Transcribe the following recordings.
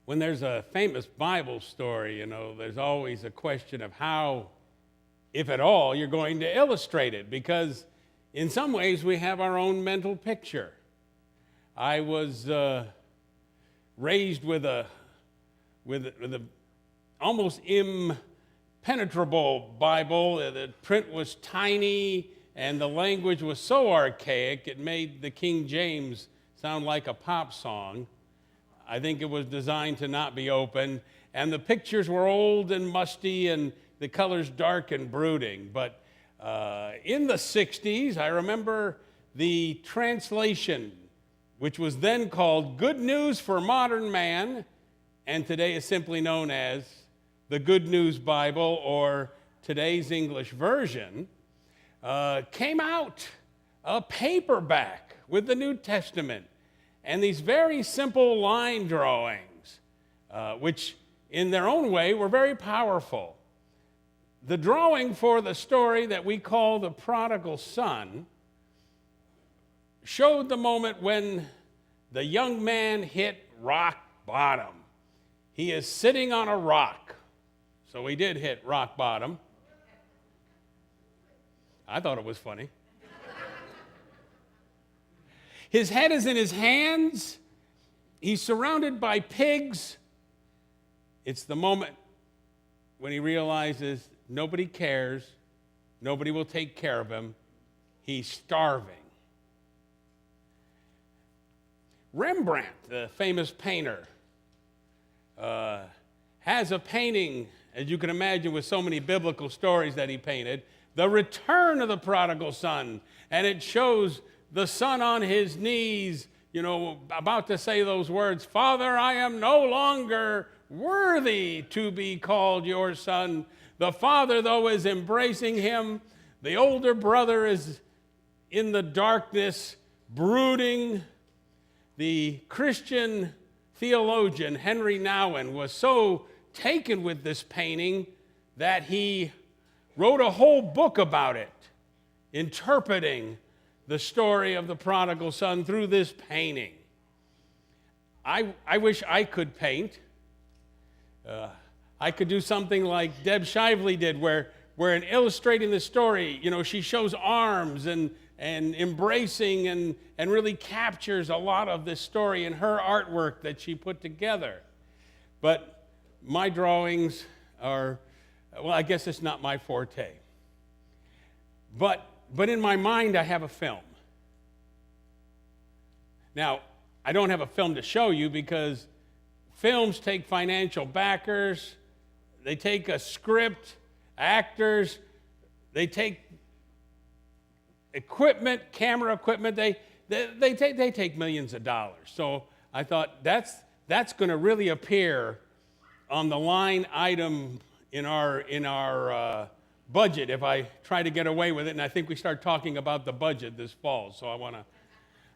When there's a famous Bible story, there's always a question of how, if at all, you're going to illustrate it, because in some ways we have our own mental picture. I was raised with a almost impenetrable Bible. The print was tiny and the language was so archaic it made the King James sound like a pop song. I think it was designed to not be opened, and the pictures were old and musty and the colors dark and brooding. But in the 60s, I remember the translation, which was then called Good News for Modern Man, and today is simply known as the Good News Bible, or today's English version, came out a paperback with the New Testament and these very simple line drawings, which in their own way were very powerful. The drawing for the story that we call The Prodigal Son showed the moment when the young man hit rock bottom. He is sitting on a rock. So he did hit rock bottom. I thought it was funny. His head is in his hands. He's surrounded by pigs. It's the moment when he realizes nobody cares, nobody will take care of him. He's starving. Rembrandt, the famous painter, has a painting, as you can imagine, with so many biblical stories that he painted, The Return of the Prodigal Son. And it shows the son on his knees, about to say those words, "Father, I am no longer worthy to be called your son." The father, though, is embracing him. The older brother is in the darkness, brooding. The Christian theologian Henry Nouwen was so taken with this painting that he wrote a whole book about it, interpreting the story of the prodigal son through this painting. I wish I could paint. I could do something like Deb Shively did, where in illustrating the story, she shows arms and embracing and really captures a lot of this story in her artwork that she put together. But my drawings are, I guess it's not my forte. But in my mind, I have a film. Now, I don't have a film to show you because films take financial backers, they take a script, actors, they take equipment, camera equipment, they take millions of dollars. So I thought that's going to really appear on the line item in our budget if I try to get away with it, and I think we start talking about the budget this fall. So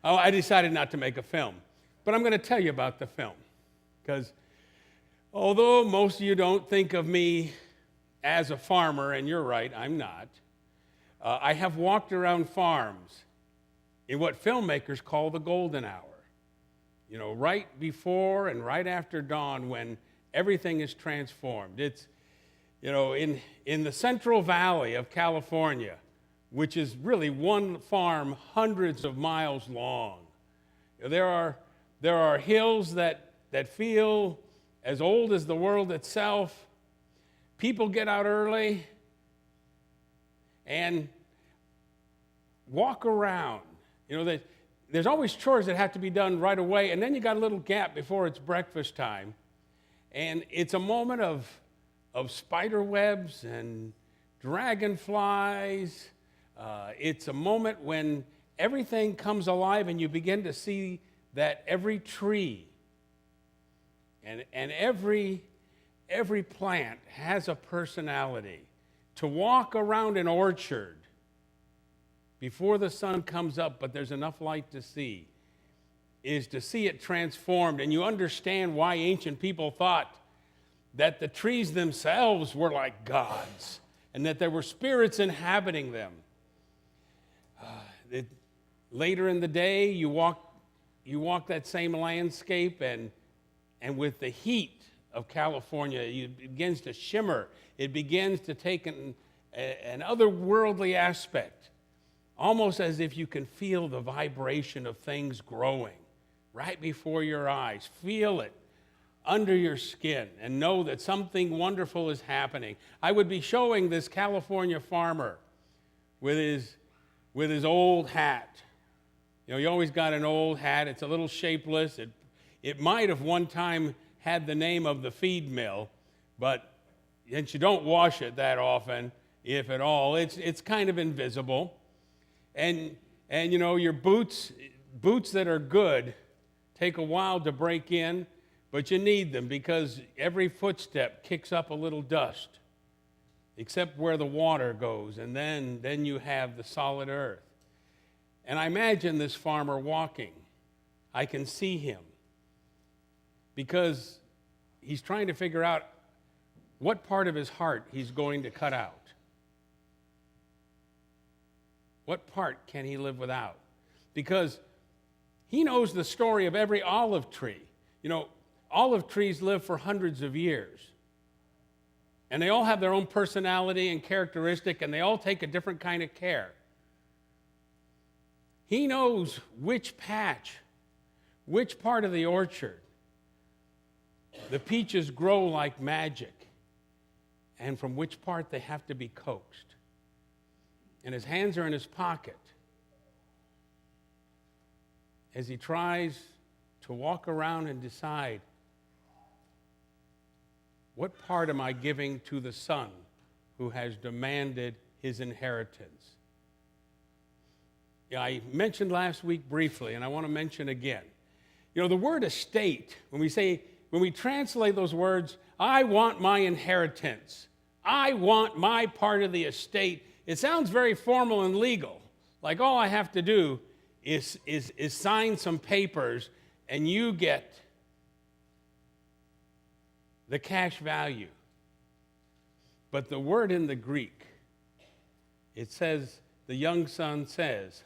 I decided not to make a film, but I'm going to tell you about the film, because although most of you don't think of me as a farmer, and you're right, I'm not, I have walked around farms in what filmmakers call the golden hour, right before and right after dawn, when everything is transformed. It's in the Central Valley of California, which is really one farm hundreds of miles long. There are hills that feel as old as the world itself. People get out early and walk around. There's always chores that have to be done right away, and then you got a little gap before it's breakfast time. And it's a moment of spider webs and dragonflies. It's a moment when everything comes alive and you begin to see that every tree and every plant has a personality. To walk around an orchard before the sun comes up, but there's enough light to see, is to see it transformed. And you understand why ancient people thought that the trees themselves were like gods and that there were spirits inhabiting them. Later in the day, you walk that same landscape, and And with the heat of California, it begins to shimmer. It begins to take an otherworldly aspect, almost as if you can feel the vibration of things growing right before your eyes. Feel it under your skin and know that something wonderful is happening. I would be showing this California farmer with his old hat. You know, he always got an old hat. It's a little shapeless. It might have one time had the name of the feed mill, but since you don't wash it that often, if at all, it's kind of invisible. And you know, your boots that are good take a while to break in, but you need them because every footstep kicks up a little dust, except where the water goes, and then you have the solid earth. And I imagine this farmer walking. I can see him because he's trying to figure out what part of his heart he's going to cut out. What part can he live without? Because he knows the story of every olive tree. You know, olive trees live for hundreds of years. And they all have their own personality and characteristic, and they all take a different kind of care. He knows which patch, which part of the orchard the peaches grow like magic, and from which part they have to be coaxed. And his hands are in his pocket as he tries to walk around and decide, what part am I giving to the son who has demanded his inheritance? Yeah, I mentioned last week briefly, and I want to mention again. You know, the word estate, when we translate those words, I want my inheritance, I want my part of the estate, it sounds very formal and legal. Like all I have to do is sign some papers and you get the cash value. But the word in the Greek, it says, the young son says,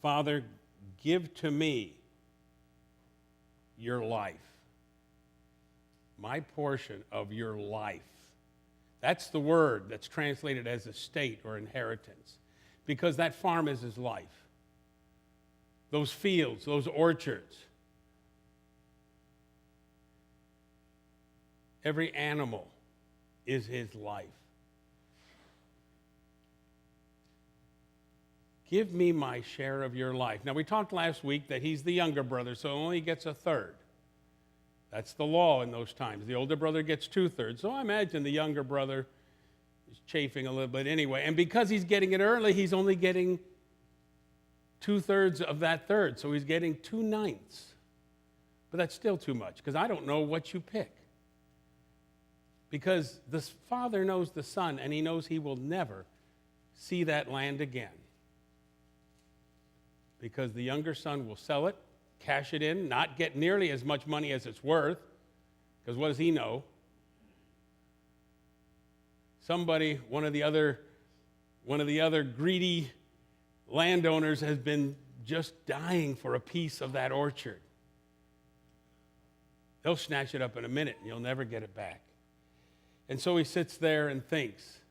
Father, give to me your life, my portion of your life. That's the word that's translated as estate or inheritance, because that farm is his life. Those fields, those orchards, every animal is his life. Give me my share of your life. Now, we talked last week that he's the younger brother, so he only gets a third. That's the law in those times. The older brother gets 2/3. So I imagine the younger brother is chafing a little bit anyway. And because he's getting it early, he's only getting 2/3 of that third. So he's getting 2/9. But that's still too much, because I don't know what you pick. Because the father knows the son, and he knows he will never see that land again. Because the younger son will sell it, cash it in, not get nearly as much money as it's worth, because what does he know? Somebody, one of the other greedy landowners has been just dying for a piece of that orchard. They'll snatch it up in a minute, and you'll never get it back. And so he sits there and thinks,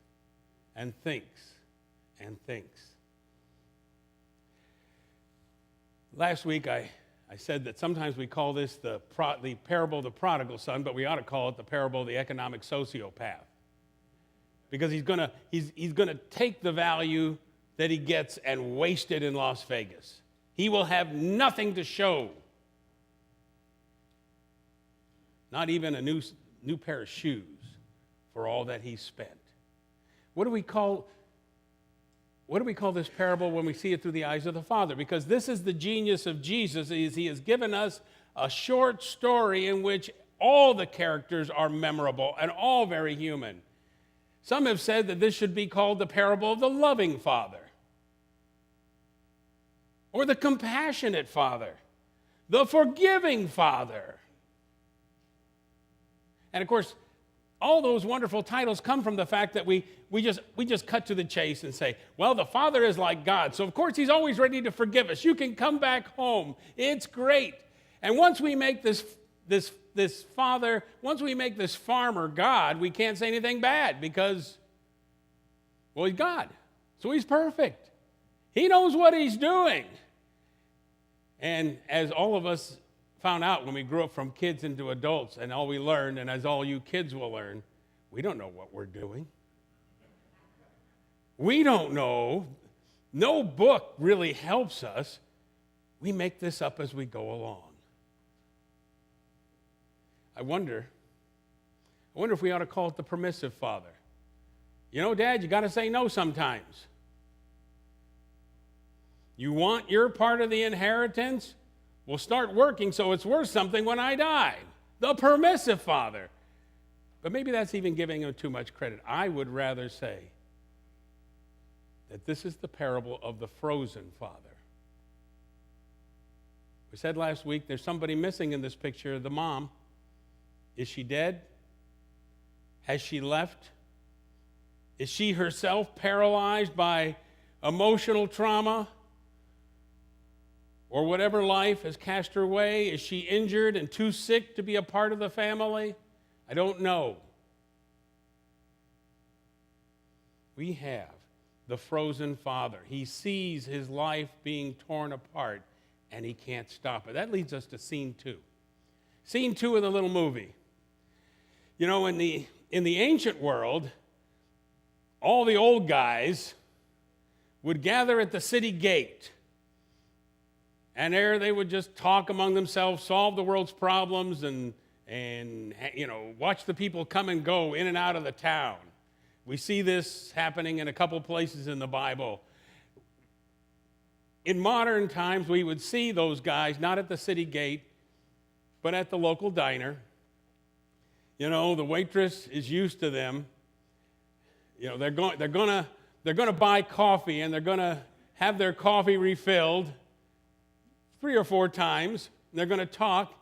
and thinks, and thinks. Last week, I said that sometimes we call this the parable of the prodigal son, but we ought to call it the parable of the economic sociopath. Because he's gonna take the value that he gets and waste it in Las Vegas. He will have nothing to show. Not even a new pair of shoes for all that he spent. What do we call this parable when we see it through the eyes of the Father? Because this is the genius of Jesus, is he has given us a short story in which all the characters are memorable and all very human. Some have said that this should be called the parable of the loving Father, or the compassionate Father, the forgiving Father. And of course, all those wonderful titles come from the fact that we just cut to the chase and say, well, the Father is like God, so of course he's always ready to forgive us. You can come back home. It's great. And once we make this this father, once we make this farmer God, we can't say anything bad because, well, he's God. So he's perfect. He knows what he's doing. And as all of us found out when we grew up from kids into adults, and all we learned, and as all you kids will learn, we don't know what we're doing. We don't know. No book really helps us. We make this up as we go along. I wonder if we ought to call it the permissive father. You know, Dad, you got to say no sometimes. You want your part of the inheritance? Well, start working so it's worth something when I die. The permissive father. But maybe that's even giving him too much credit. I would rather say that this is the parable of the frozen father. We said last week there's somebody missing in this picture, the mom. Is she dead? Has she left? Is she herself paralyzed by emotional trauma or whatever life has cast her way? Is she injured and too sick to be a part of the family? I don't know. We have the frozen father. He sees his life being torn apart and he can't stop it. That leads us to scene 2. Scene 2 of the little movie. You know, in the ancient world, all the old guys would gather at the city gate. And there they would just talk among themselves, solve the world's problems, and you know, watch the people come and go in and out of the town. We see this happening in a couple places in the Bible. In modern times, we would see those guys not at the city gate, but at the local diner. You know, the waitress is used to them. You know, they're going to buy coffee, and they're going to have their coffee refilled 3 or 4 times. They're going to talk,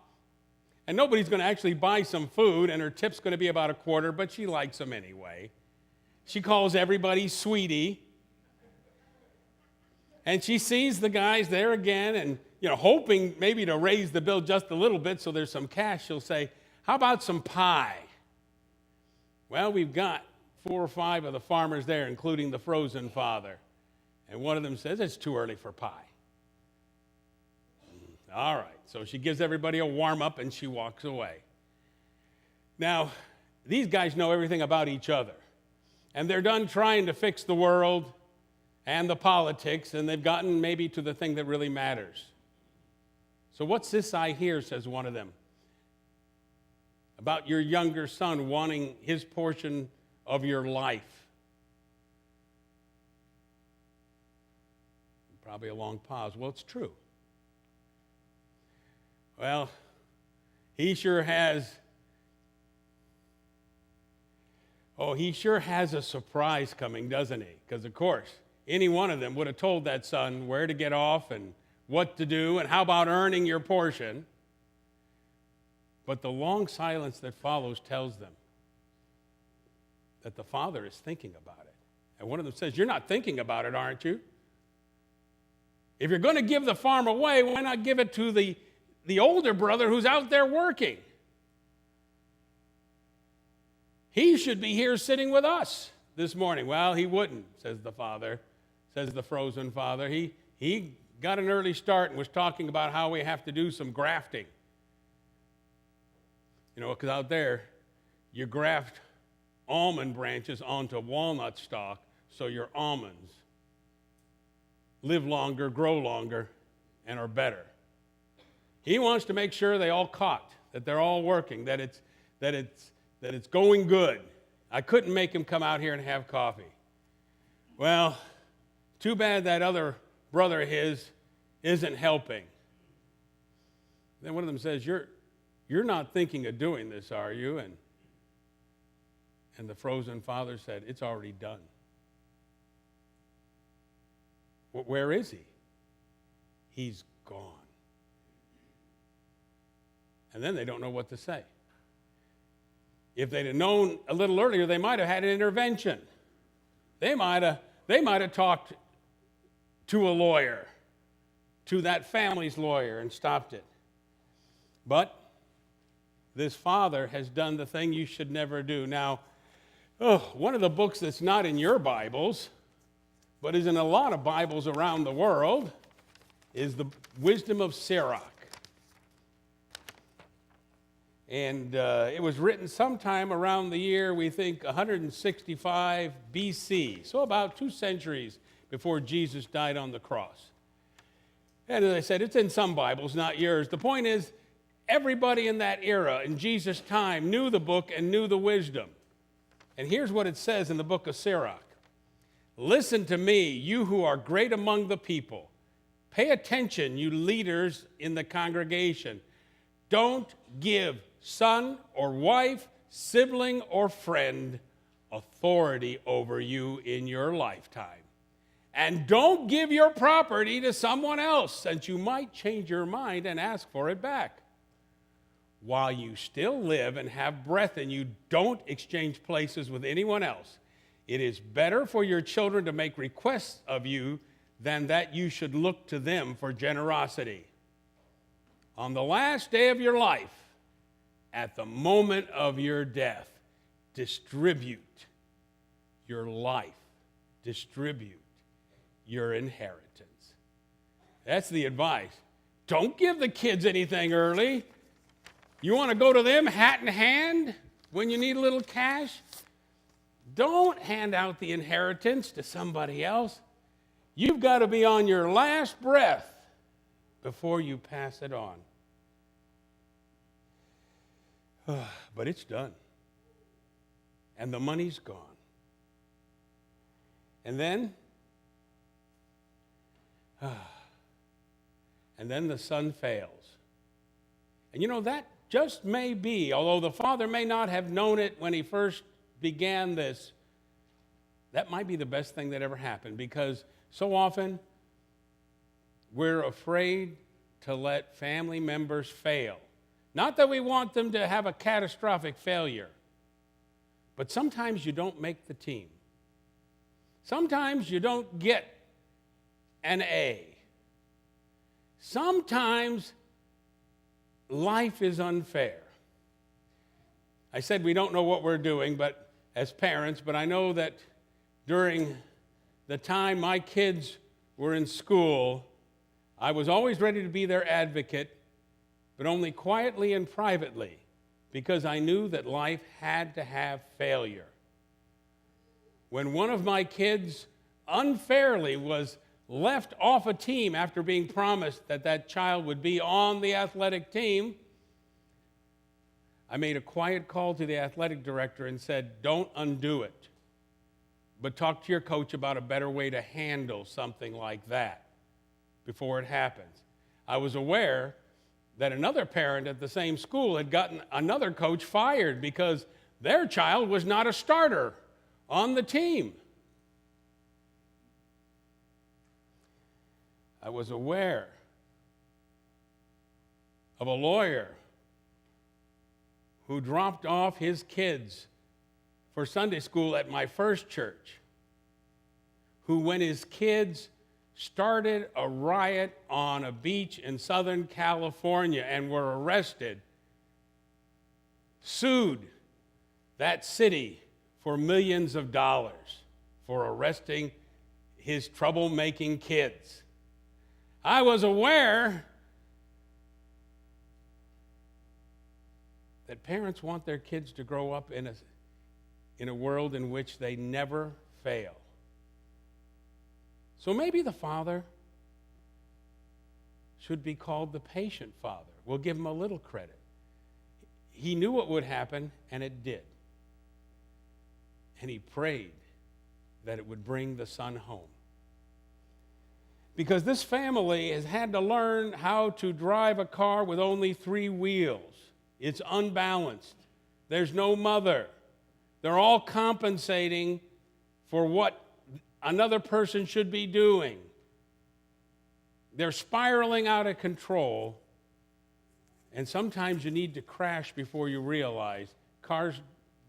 and nobody's going to actually buy some food, and her tip's going to be about $0.25, but she likes them anyway. She calls everybody sweetie, and she sees the guys there again, and you know, hoping maybe to raise the bill just a little bit so there's some cash, she'll say, "How about some pie?" Well, we've got 4 or 5 of the farmers there, including the frozen father, and one of them says, "It's too early for pie." All right, so she gives everybody a warm-up and she walks away. Now, these guys know everything about each other, and they're done trying to fix the world and the politics, and they've gotten maybe to the thing that really matters. So what's this I hear, says one of them, about your younger son wanting his portion of your life? Probably a long pause. Well, it's true. Well, he sure has a surprise coming, doesn't he? Because, of course, any one of them would have told that son where to get off and what to do and how about earning your portion. But the long silence that follows tells them that the father is thinking about it. And one of them says, "You're not thinking about it, aren't you? If you're going to give the farm away, why not give it to the older brother who's out there working? He should be here sitting with us this morning." Well, he wouldn't, says the father, says the frozen father. He got an early start and was talking about how we have to do some grafting. You know, because out there, you graft almond branches onto walnut stalk so your almonds live longer, grow longer, and are better. He wants to make sure they all caught, that they're all working, that it's going good. I couldn't make him come out here and have coffee. Well, too bad that other brother of his isn't helping. Then one of them says, You're not thinking of doing this, are you? And the frozen father said, "It's already done." Where is he? He's gone. And then they don't know what to say. If they'd have known a little earlier, they might have had an intervention. They might have talked to a lawyer, to that family's lawyer, and stopped it. But this father has done the thing you should never do. Now, one of the books that's not in your Bibles, but is in a lot of Bibles around the world, is the Wisdom of Sirach. And it was written sometime around the year, we think, 165 BC, so about 2 centuries before Jesus died on the cross. And as I said, it's in some Bibles, not yours. The point is, everybody in that era, in Jesus' time, knew the book and knew the wisdom. And here's what it says in the book of Sirach. Listen to me, you who are great among the people. Pay attention, you leaders in the congregation. Don't give son or wife, sibling or friend authority over you in your lifetime. And don't give your property to someone else, since you might change your mind and ask for it back. While you still live and have breath in you, don't exchange places with anyone else. It is better for your children to make requests of you than that you should look to them for generosity. On the last day of your life, at the moment of your death, distribute your life. Distribute your inheritance. That's the advice. Don't give the kids anything early. You want to go to them hat in hand when you need a little cash? Don't hand out the inheritance to somebody else. You've got to be on your last breath before you pass it on. But it's done. And the money's gone. And then the son fails. And you know, that just may be, although the father may not have known it when he first began this, that might be the best thing that ever happened, because so often we're afraid to let family members fail. Not that we want them to have a catastrophic failure, but sometimes you don't make the team. Sometimes you don't get an A. Sometimes life is unfair. I said we don't know what we're doing, but as parents, but I know that during the time my kids were in school, I was always ready to be their advocate, but only quietly and privately, because I knew that life had to have failure. When one of my kids unfairly was left off a team after being promised that that child would be on the athletic team, I made a quiet call to the athletic director and said, don't undo it, but talk to your coach about a better way to handle something like that before it happens. I was aware that another parent at the same school had gotten another coach fired because their child was not a starter on the team. I was aware of a lawyer who dropped off his kids for Sunday school at my first church, who, when his kids started a riot on a beach in Southern California and were arrested, sued that city for millions of dollars for arresting his troublemaking kids. I was aware that parents want their kids to grow up in a world in which they never fail. So maybe the father should be called the patient father. We'll give him a little credit. He knew what would happen, and it did. And he prayed that it would bring the son home. Because this family has had to learn how to drive a car with only 3 wheels. It's unbalanced. There's no mother. They're all compensating for what another person should be doing. They're spiraling out of control. And sometimes you need to crash before you realize cars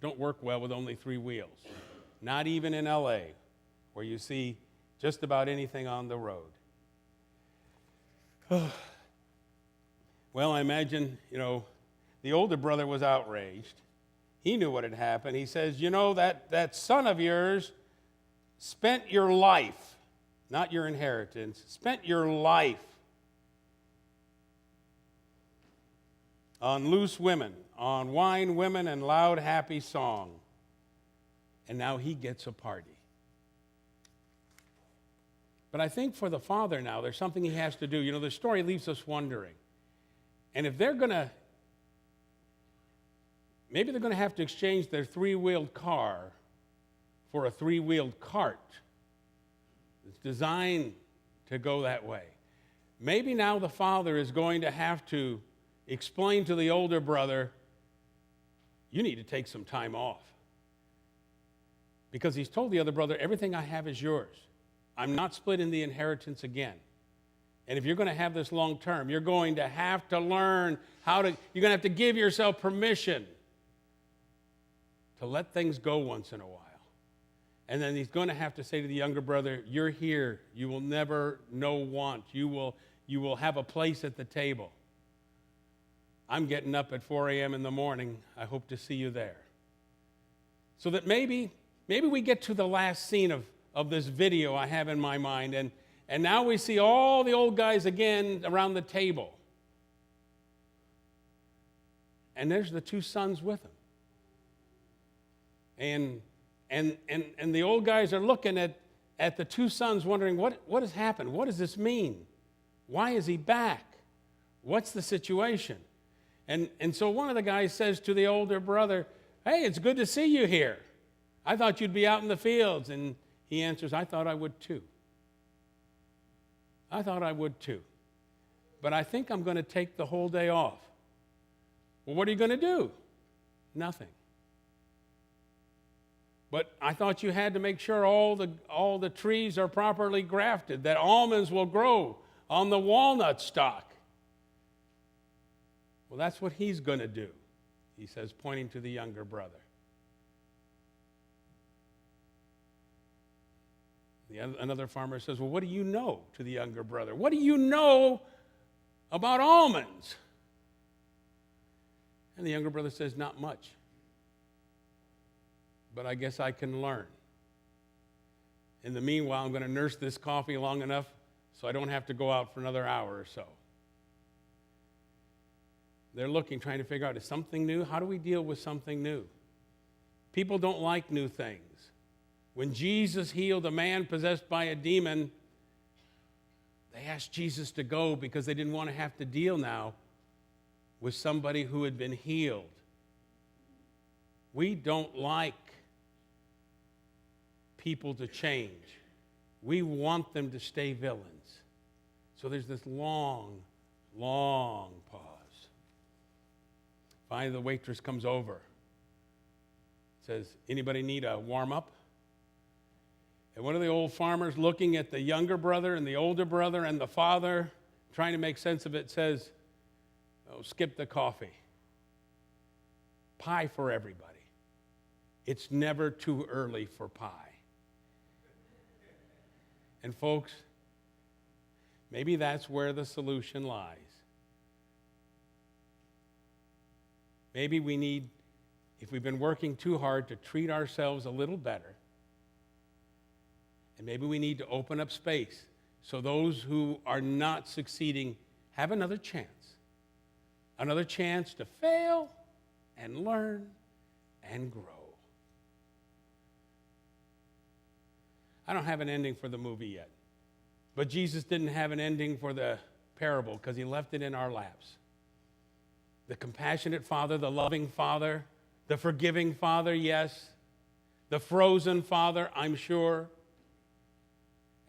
don't work well with only 3 wheels. Not even in LA, where you see just about anything on the road. Well, I imagine, The older brother was outraged. He knew what had happened. He says, you know, that son of yours spent your life, not your inheritance, spent your life on loose women, on wine, women, and loud, happy song. And now he gets a party. But I think for the father now, there's something he has to do. You know, the story leaves us wondering. And if they're going to, maybe they're going to have to exchange their three-wheeled car for a three-wheeled cart. It's designed to go that way. Maybe now the father is going to have to explain to the older brother, you need to take some time off. Because he's told the other brother, everything I have is yours. I'm not splitting the inheritance again. And if you're going to have this long term, you're going to have to learn you're going to have to give yourself permission to let things go once in a while. And then he's going to have to say to the younger brother, you're here. You will never know want. You will have a place at the table. I'm getting up at 4 a.m. in the morning. I hope to see you there. So that maybe we get to the last scene of this video I have in my mind, and now we see all the old guys again around the table. And there's the two sons with them. And the old guys are looking at the two sons wondering, what has happened? What does this mean? Why is he back? What's the situation? And so one of the guys says to the older brother, hey, it's good to see you here. I thought you'd be out in the fields. And he answers, I thought I would too. I thought I would too. But I think I'm going to take the whole day off. Well, what are you going to do? Nothing. But I thought you had to make sure all the trees are properly grafted, that almonds will grow on the walnut stalk. Well, that's what he's going to do, he says, pointing to the younger brother. Another farmer says, well, what do you know, to the younger brother? What do you know about almonds? And the younger brother says, not much. But I guess I can learn. In the meanwhile, I'm going to nurse this coffee long enough so I don't have to go out for another hour or so. They're looking, trying to figure out, is something new? How do we deal with something new? People don't like new things. When Jesus healed a man possessed by a demon, they asked Jesus to go because they didn't want to have to deal now with somebody who had been healed. We don't like people to change. We want them to stay villains. So there's this long, long pause. Finally, the waitress comes over. Says, anybody need a warm-up? And one of the old farmers, looking at the younger brother and the older brother and the father, trying to make sense of it, says, oh, skip the coffee. Pie for everybody. It's never too early for pie. And folks, maybe that's where the solution lies. Maybe we need, if we've been working too hard, to treat ourselves a little better. And maybe we need to open up space so those who are not succeeding have another chance to fail and learn and grow. I don't have an ending for the movie yet, but Jesus didn't have an ending for the parable because he left it in our laps. The compassionate Father, the loving Father, the forgiving Father, yes, the frozen Father, I'm sure,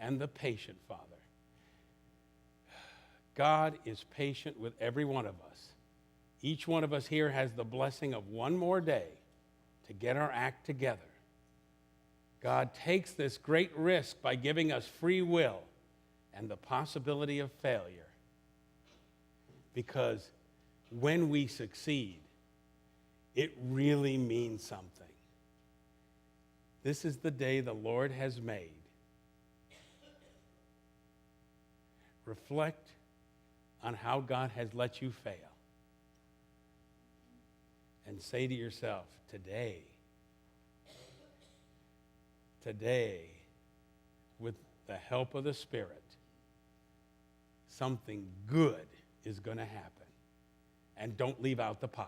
and the patient Father. God is patient with every one of us. Each one of us here has the blessing of one more day to get our act together. God takes this great risk by giving us free will and the possibility of failure. Because when we succeed, it really means something. This is the day the Lord has made. Reflect on how God has let you fail. and say to yourself, today, with the help of the Spirit, something good is going to happen. And don't leave out the pie.